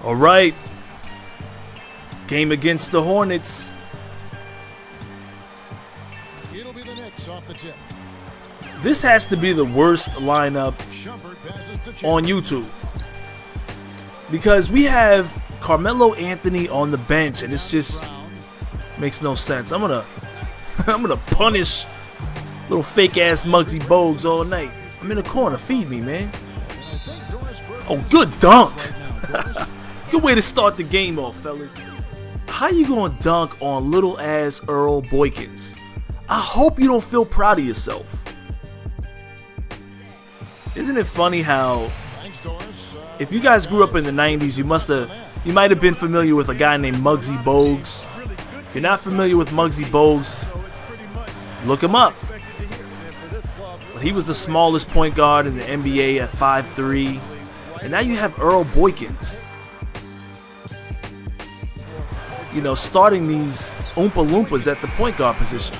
All right. Game against the Hornets. It'll be the Knicks off the tip. This has to be the worst lineup on YouTube, because we have Carmelo Anthony on the bench, and it's just makes no sense. I'm gonna punish little fake ass Muggsy Bogues all night. I'm in the corner. Feed me, man. Oh, good dunk. Good way to start the game off, fellas. How you gonna dunk on little ass Earl Boykins? I hope you don't feel proud of yourself. Isn't it funny how, if you guys grew up in the 90s, you might have been familiar with a guy named Muggsy Bogues. If you're not familiar with Muggsy Bogues, look him up. But he was the smallest point guard in the NBA at 5'3", and now you have Earl Boykins. You know, starting these Oompa Loompas at the point guard position.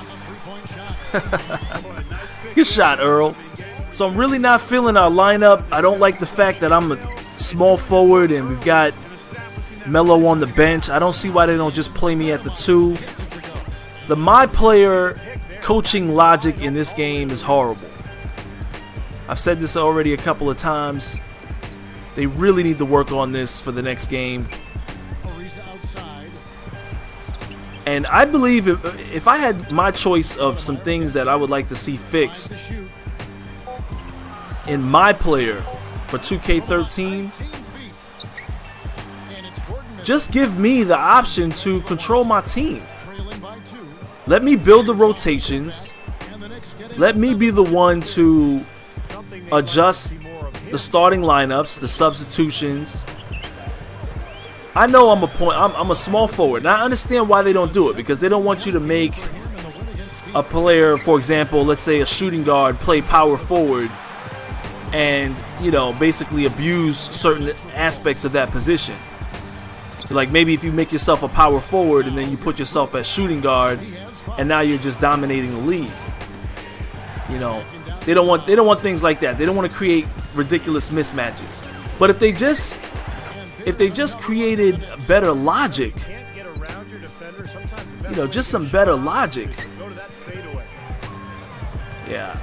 Good shot, Earl. So I'm really not feeling our lineup. I don't like the fact that I'm a small forward and we've got Melo on the bench. I don't see why they don't just play me at the 2. The my player coaching logic in this game is horrible. I've said this already a couple of times. They really need to work on this for the next game. And I believe if I had my choice of some things that I would like to see fixed in my player for 2K13, just give me the option to control my team. Let me build the rotations. Let me be the one to adjust the starting lineups, the substitutions. I know I'm a small forward, and I understand why they don't do it, because they don't want you to make a player, for example, let's say a shooting guard, play power forward and, you know, basically abuse certain aspects of that position. Like maybe if you make yourself a power forward and then you put yourself as shooting guard, and now you're just dominating the league. You know, they don't want things like that. They don't want to create ridiculous mismatches. But if they just created better logic, you know, just some better logic, yeah,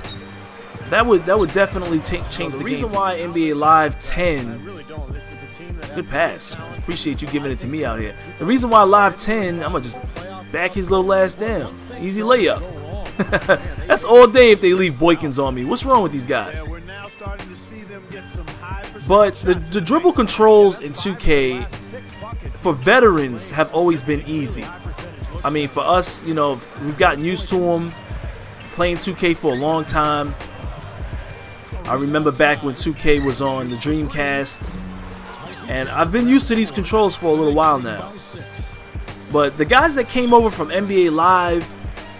that would definitely change the game. The reason why NBA Live 10, good pass, appreciate you giving it to me out here. The reason why Live 10, I'm gonna just back his little ass down, easy layup. That's all day if they leave Boykins on me. What's wrong with these guys? But the dribble controls in 2K for veterans have always been easy. I mean, for us, you know, we've gotten used to them, playing 2K for a long time. I remember back when 2K was on the Dreamcast, and I've been used to these controls for a little while now. But the guys that came over from NBA Live,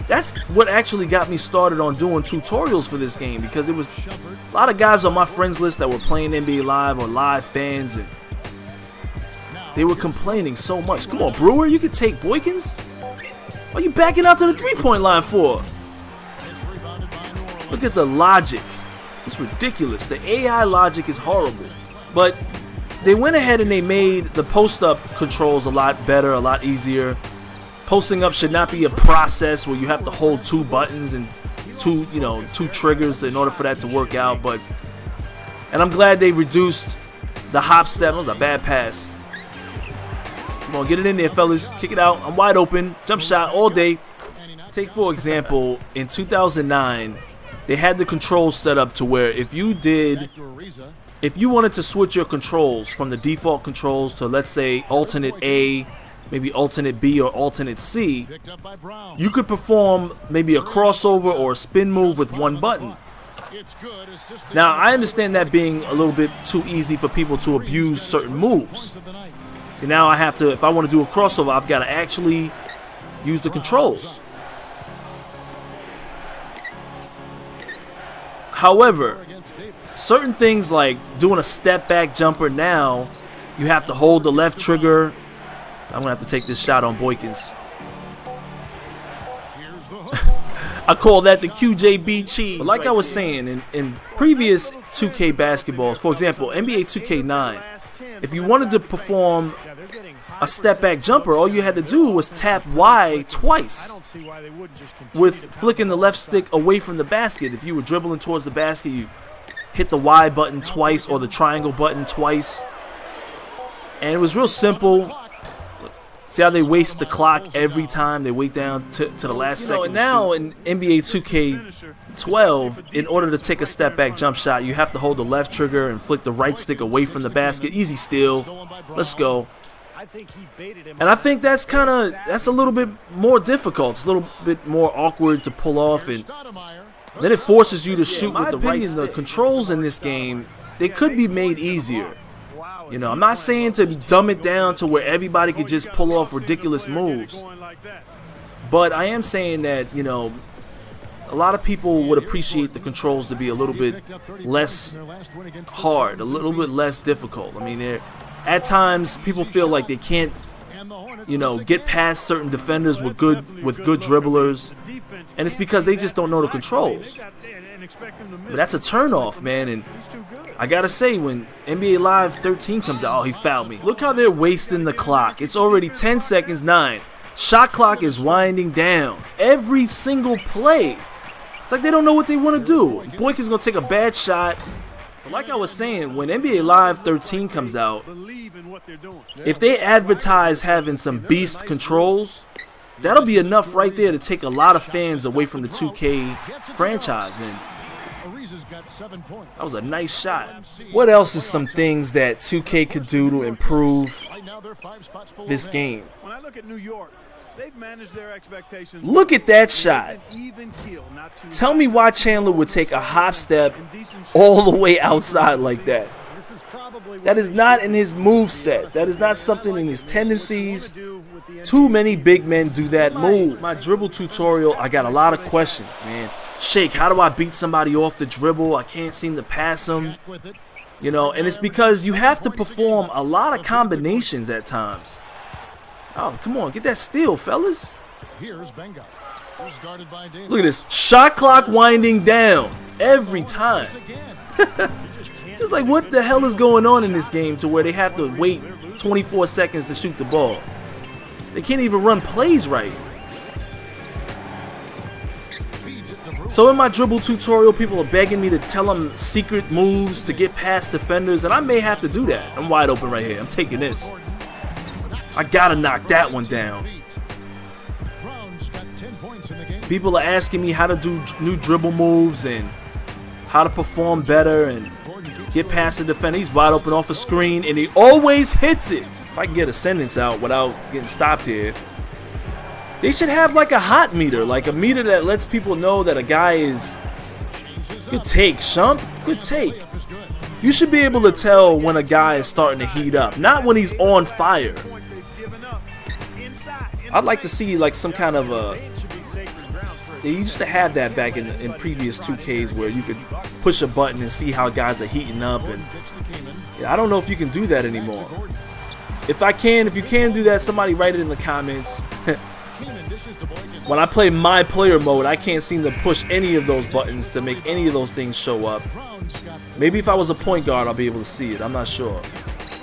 that's what actually got me started on doing tutorials for this game, because it was a lot of guys on my friends list that were playing NBA Live or Live fans, and they were complaining so much. Come on, Brewer, you can take Boykins? What are you backing out to the three-point line for? Look at the logic. It's ridiculous. The AI logic is horrible. But they went ahead and they made the post-up controls a lot better, a lot easier. Posting up should not be a process where you have to hold 2 buttons and two triggers in order for that to work out. And I'm glad they reduced the hop step. That was a bad pass. Come on, get it in there, fellas. Kick it out. I'm wide open. Jump shot all day. Take, for example, in 2009, they had the controls set up to where if you wanted to switch your controls from the default controls to, let's say, alternate A, maybe alternate B or alternate C, you could perform maybe a crossover or a spin move with 1 button. Now, I understand that being a little bit too easy for people to abuse certain moves. See, now I have to, if I want to do a crossover, I've got to actually use the controls. However, certain things like doing a step back jumper now, you have to hold the left trigger. I'm going to have to take this shot on Boykins. I call that the QJB cheese. But like I was saying, in previous 2K basketballs, for example, NBA 2K9, if you wanted to perform a step back jumper, all you had to do was tap Y twice with flicking the left stick away from the basket. If you were dribbling towards the basket, you hit the Y button twice or the triangle button twice. And it was real simple. See how they waste the clock every time they wait down to the last second. And now in NBA 2K12, in order to take a step back jump shot, you have to hold the left trigger and flick the right stick away from the basket. Easy steal. Let's go. And I think that's a little bit more difficult. It's a little bit more awkward to pull off, and then it forces you to shoot with the right stick. The controls in this game, they could be made easier. You know, I'm not saying to dumb it down to where everybody could just pull off ridiculous moves, but I am saying that, you know, a lot of people would appreciate the controls to be a little bit less hard, a little bit less difficult. I mean, at times people feel like they can't, you know, get past certain defenders with good dribblers, and it's because they just don't know the controls. But that's a turnoff, man, and I gotta say, when NBA Live 13 comes out, oh, he fouled me. Look how they're wasting the clock. It's already 10 seconds, 9. Shot clock is winding down. Every single play. It's like they don't know what they want to do. Boykin's gonna take a bad shot. So like I was saying, when NBA Live 13 comes out, if they advertise having some beast controls, that'll be enough right there to take a lot of fans away from the 2K franchise. And that was a nice shot. What else is some things that 2K could do to improve this game? When I look at New York, they've managed their expectations. Look at that shot. Tell me why Chandler would take a hop step all the way outside like that. That is not in his move set. That is not something in his tendencies. Too many big men do that move. My dribble tutorial, I got a lot of questions, man. Shake, how do I beat somebody off the dribble? I can't seem to pass them. You know, and it's because you have to perform a lot of combinations at times. Oh, come on, get that steal, fellas. Look at this. Shot clock winding down every time. Just like, what the hell is going on in this game to where they have to wait 24 seconds to shoot the ball? They can't even run plays right. So in my dribble tutorial, people are begging me to tell them secret moves to get past defenders, and I may have to do that. I'm wide open right here. I'm taking this. I gotta knock that one down. People are asking me how to do new dribble moves and how to perform better and get past the defender. He's wide open off a screen, and he always hits it. If I can get a sentence out without getting stopped here. They should have like a hot meter, like a meter that lets people know that a guy is... Good take, Shump. Good take. You should be able to tell when a guy is starting to heat up, not when he's on fire. I'd like to see like some kind of a... They used to have that back in previous 2Ks where you could push a button and see how guys are heating up, and yeah, I don't know if you can do that anymore. If you can do that, somebody write it in the comments. When I play my player mode, I can't seem to push any of those buttons to make any of those things show up. Maybe if I was a point guard, I'll be able to see it. I'm not sure.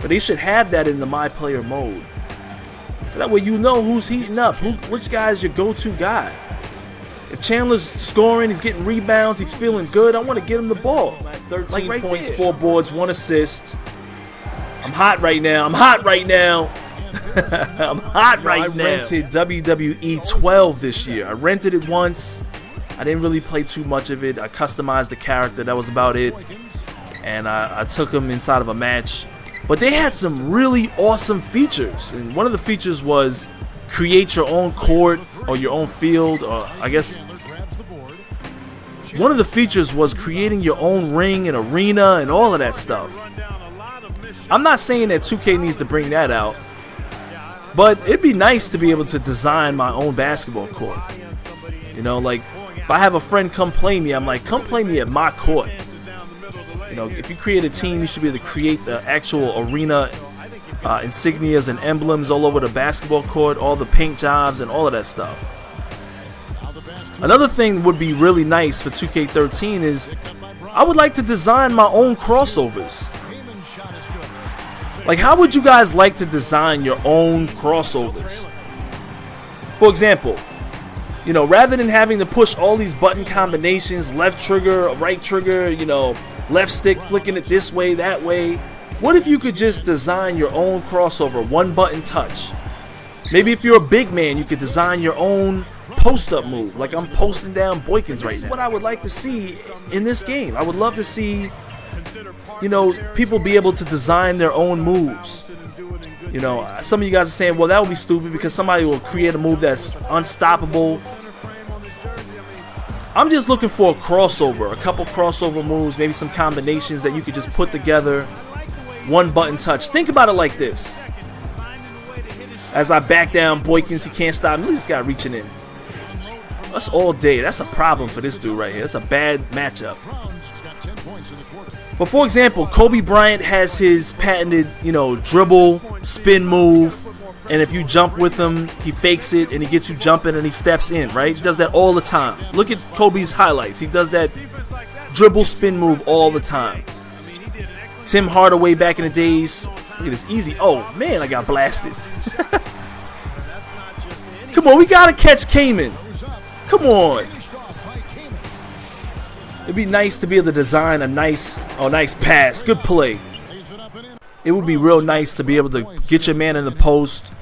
But they should have that in the my player mode. So that way you know who's heating up, which guy is your go-to guy. If Chandler's scoring, he's getting rebounds, he's feeling good, I want to get him the ball. 13 like right points, there. 4 boards, 1 assist. I'm hot right now. I'm hot right now. I'm hot right now. I rented WWE 12 this year. I rented it once. I didn't really play too much of it. I customized the character. That was about it. And I took him inside of a match. But they had some really awesome features. And one of the features was create your own court or your own field. Or I guess one of the features was creating your own ring and arena and all of that stuff. I'm not saying that 2K needs to bring that out. But it'd be nice to be able to design my own basketball court. You know, like, if I have a friend come play me, I'm like, come play me at my court. You know, if you create a team, you should be able to create the actual arena insignias and emblems all over the basketball court, all the paint jobs and all of that stuff. Another thing would be really nice for 2K13 is I would like to design my own crossovers. Like, how would you guys like to design your own crossovers? For example, you know, rather than having to push all these button combinations, left trigger, right trigger, you know, left stick flicking it this way, that way, what if you could just design your own crossover, one button touch? Maybe if you're a big man, you could design your own post-up move, like I'm posting down Boykins right now. This is what I would like to see in this game. I would love to see, you know, people be able to design their own moves. You know, some of you guys are saying, well, that would be stupid because somebody will create a move that's unstoppable. I'm just looking for a crossover, a couple crossover moves, maybe some combinations that you could just put together, one button touch. Think about it like this. As I back down Boykins, he can't stop me. Look at this guy reaching in. That's all day. That's a problem for this dude right here. That's a bad matchup. But for example, Kobe Bryant has his patented, you know, dribble, spin move, and if you jump with him, he fakes it and he gets you jumping and he steps in, right? He does that all the time. Look at Kobe's highlights. He does that dribble, spin move all the time. Tim Hardaway back in the days. Look at this easy. Oh, man, I got blasted. Come on, we got to catch Cayman. Come on. It'd be nice to be able to design a nice pass. Good play. It would be real nice to be able to get your man in the post,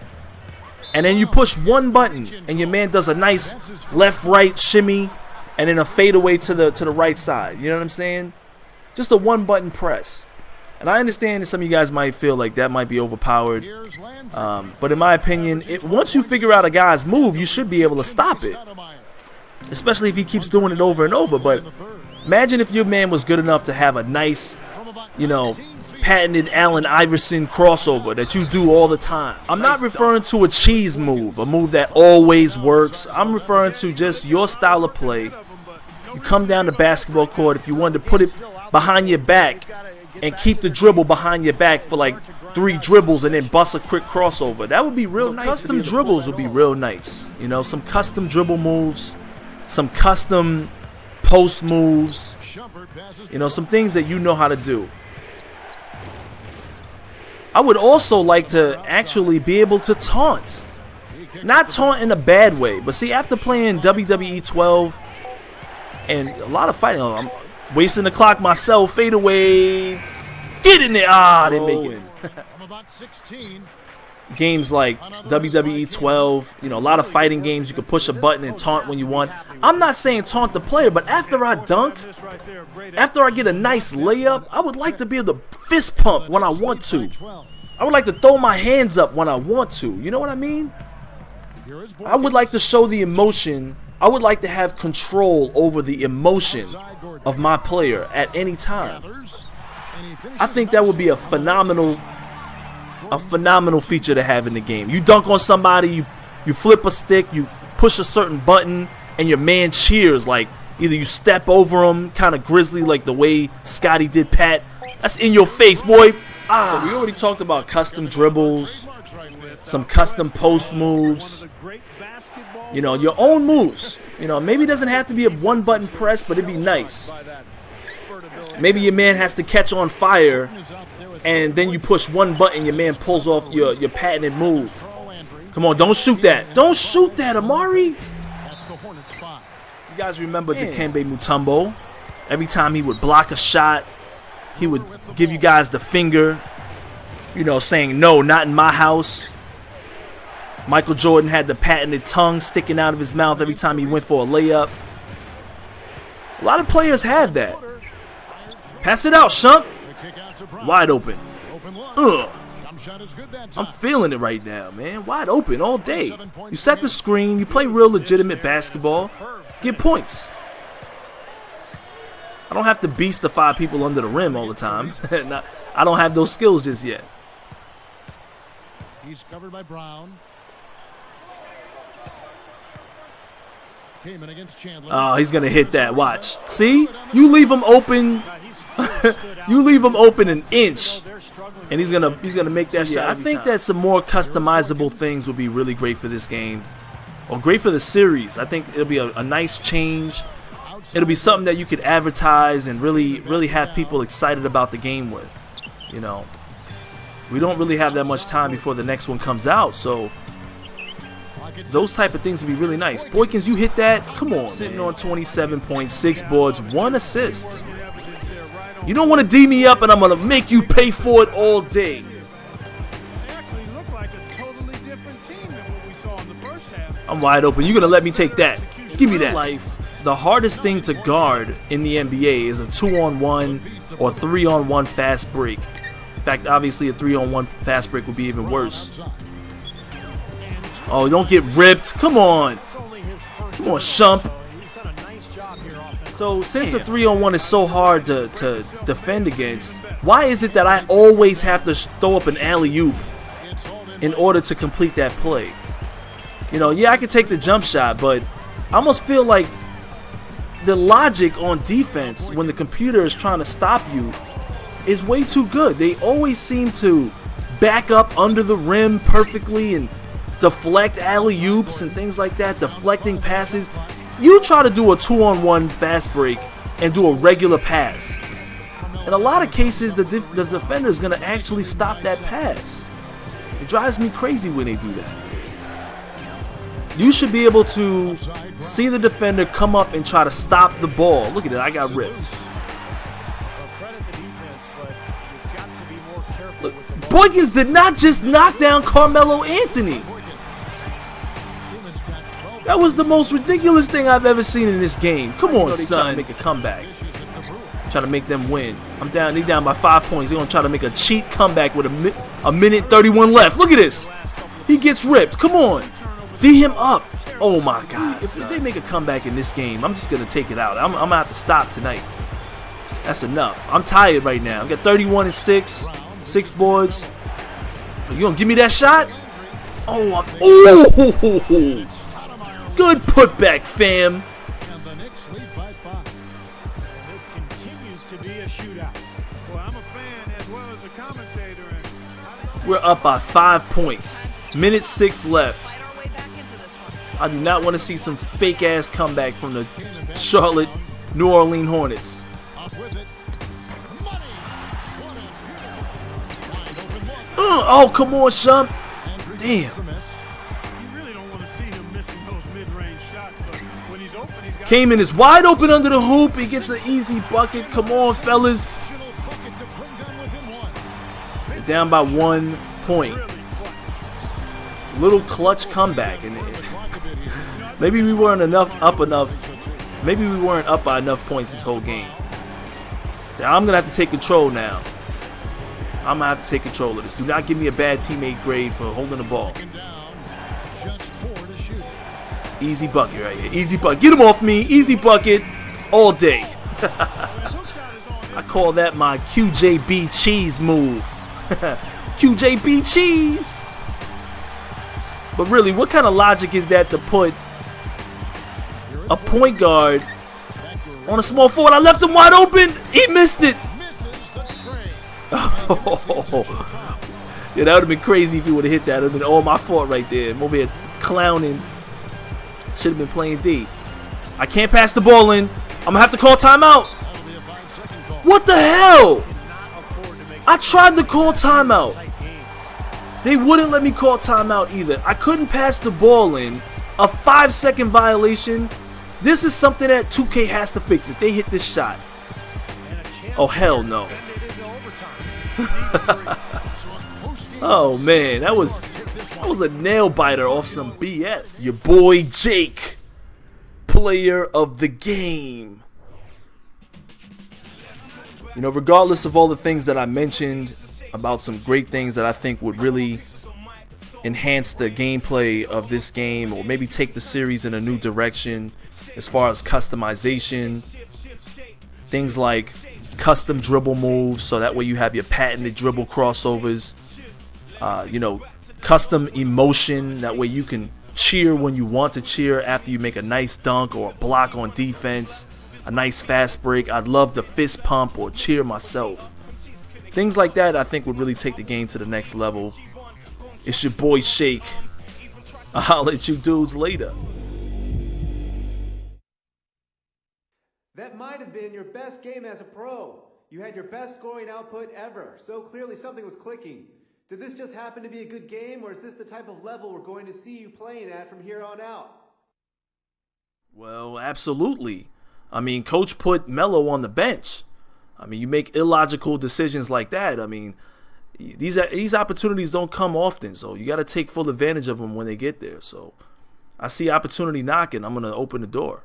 and then you push one button, and your man does a nice left-right shimmy, and then a fadeaway to the right side. You know what I'm saying? Just a one-button press. And I understand that some of you guys might feel like that might be overpowered, but in my opinion, once you figure out a guy's move, you should be able to stop it, especially if he keeps doing it over and over. But imagine if your man was good enough to have a nice, you know, patented Allen Iverson crossover that you do all the time. I'm not referring to a cheese move, a move that always works. I'm referring to just your style of play. You come down the basketball court, if you wanted to put it behind your back and keep the dribble behind your back for like 3 dribbles and then bust a quick crossover, that would be real nice. Custom dribbles would be real nice. You know, some custom dribble moves, some custom post moves, you know, some things that you know how to do. I would also like to actually be able to taunt. Not taunt in a bad way, but see, after playing WWE 12 and a lot of fighting, I'm wasting the clock myself, fade away, get in there, didn't make it. Games like WWE 12, you know, a lot of fighting games, you can push a button and taunt when you want. I'm not saying taunt the player, but after I dunk, after I get a nice layup, I would like to be able to fist pump when I want to. I would like to throw my hands up when I want to. You know what I mean? I would like to show the emotion. I would like to have control over the emotion of my player at any time. I think that would be a phenomenal feature to have in the game. You dunk on somebody, you flip a stick, you push a certain button, and your man cheers. Like, either you step over him, kind of grizzly, like the way Scotty did Pat. That's in your face, boy. So we already talked about custom dribbles, some custom post moves. You know, your own moves. You know, maybe it doesn't have to be a one-button press, but it'd be nice. Maybe your man has to catch on fire, and then you push one button, your man pulls off your patented move. Come on, don't shoot that. Don't shoot that, Amari. You guys remember Dikembe Mutombo? Every time he would block a shot, he would give you guys the finger, you know, saying, no, not in my house. Michael Jordan had the patented tongue sticking out of his mouth every time he went for a layup. A lot of players have that. Pass it out, Shump. Wide open. Ugh. I'm feeling it right now, man. Wide open all day. You set the screen. You play real legitimate basketball. Get points. I don't have to beast the 5 people under the rim all the time. I don't have those skills just yet. He's covered by Brown. Oh, he's gonna hit that. Watch. See? You leave him open. You leave him open an inch, and he's gonna make that shot. I think that some more customizable things would be really great for this game, or great for the series. I think it'll be a nice change. It'll be something that you could advertise and really have people excited about the game with. You know. We don't really have that much time before the next one comes out, so those type of things would be really nice. Boykins, you hit that? Come on, sitting on 27.6 boards, 1 assist. You don't want to D me up, and I'm going to make you pay for it all day. They actually look like a totally different team than what we saw in the first half. I'm wide open. You're going to let me take that. Give me that. The hardest thing to guard in the NBA is a 2-on-1 or 3-on-1 fast break. In fact, obviously a 3-on-1 fast break would be even worse. Oh, don't get ripped. Come on. Come on, Shump. So since a 3-on-1 is so hard to defend against, why is it that I always have to throw up an alley-oop in order to complete that play? You know, yeah, I can take the jump shot, but I almost feel like the logic on defense when the computer is trying to stop you is way too good. They always seem to back up under the rim perfectly and deflect alley-oops and things like that, deflecting passes. You try to do a 2-on-1 fast break and do a regular pass. In a lot of cases, the defender is going to actually stop that pass. It drives me crazy when they do that. You should be able to see the defender come up and try to stop the ball. Look at it, I got ripped. Look, Boykins did not just knock down Carmelo Anthony. That was the most ridiculous thing I've ever seen in this game. Come on, son. Trying to make a comeback. Trying to make them win. I'm down. They down by 5 points. They're gonna try to make a cheat comeback with a minute 31 left. Look at this. He gets ripped. Come on. D him up. Oh my God. If they make a comeback in this game, I'm just gonna take it out. I'm gonna have to stop tonight. That's enough. I'm tired right now. I got 31 and 6 boards. You gonna give me that shot? Oh, ooh. Good putback, fam. And the Knicks lead by 5. This continues to be a shootout. Well, I'm a fan as well as a commentator. And We're up by 5 points. Minute 6 left. I do not want to see some fake ass comeback from the Charlotte New Orleans Hornets. Up with it. Money. Oh, come on, Shump. Damn. you really don't want to see him missing those mid-range shots, but when he's open, he's got Kaman is wide open under the hoop. He gets an easy bucket. Come on, fellas. Bucket to bring them within 1. They're down by 1 point. really clutch. Just little clutch comeback. And maybe we weren't up enough. Maybe we weren't up by enough points this whole game. I'm going to have to take control now. I'm going to have to take control of this. Do not give me a bad teammate grade for holding the ball. Just 4 to shoot. Easy bucket right here. Easy bucket. Get him off me. Easy bucket all day. I call that my QJB cheese move. QJB cheese. But really, what kind of logic is that to put a point guard on a small forward? I left him wide open. He missed it. Misses the tray. Yeah, that would have been crazy if he would have hit that. It would have been all my fault right there. I'm over here clowning. Should have been playing D. I can't pass the ball in. I'm going to have to call timeout. That'll be a 5-second call. What the hell? I tried to call timeout. They wouldn't let me call timeout either. I couldn't pass the ball in. A 5-second violation. This is something that 2K has to fix if they hit this shot. Oh, hell no. Oh, man. That was a nail biter off some BS. Your boy Jake, player of the game. You know, regardless of all the things that I mentioned about some great things that I think would really enhance the gameplay of this game, or maybe take the series in a new direction as far as customization, things like custom dribble moves, so that way you have your patented dribble crossovers, you know, custom emotion, that way you can cheer when you want to cheer after you make a nice dunk or a block on defense, a nice fast break. I'd love to fist pump or cheer myself. Things like that I think would really take the game to the next level. It's your boy Shake. I'll holler at you dudes later. That might have been your best game as a pro. You had your best scoring output ever, so clearly something was clicking. Did this just happen to be a good game, or is this the type of level we're going to see you playing at from here on out? Well, absolutely. I mean, Coach put Melo on the bench. I mean, you make illogical decisions like that. I mean, these opportunities don't come often, so you got to take full advantage of them when they get there. So I see opportunity knocking. I'm going to open the door.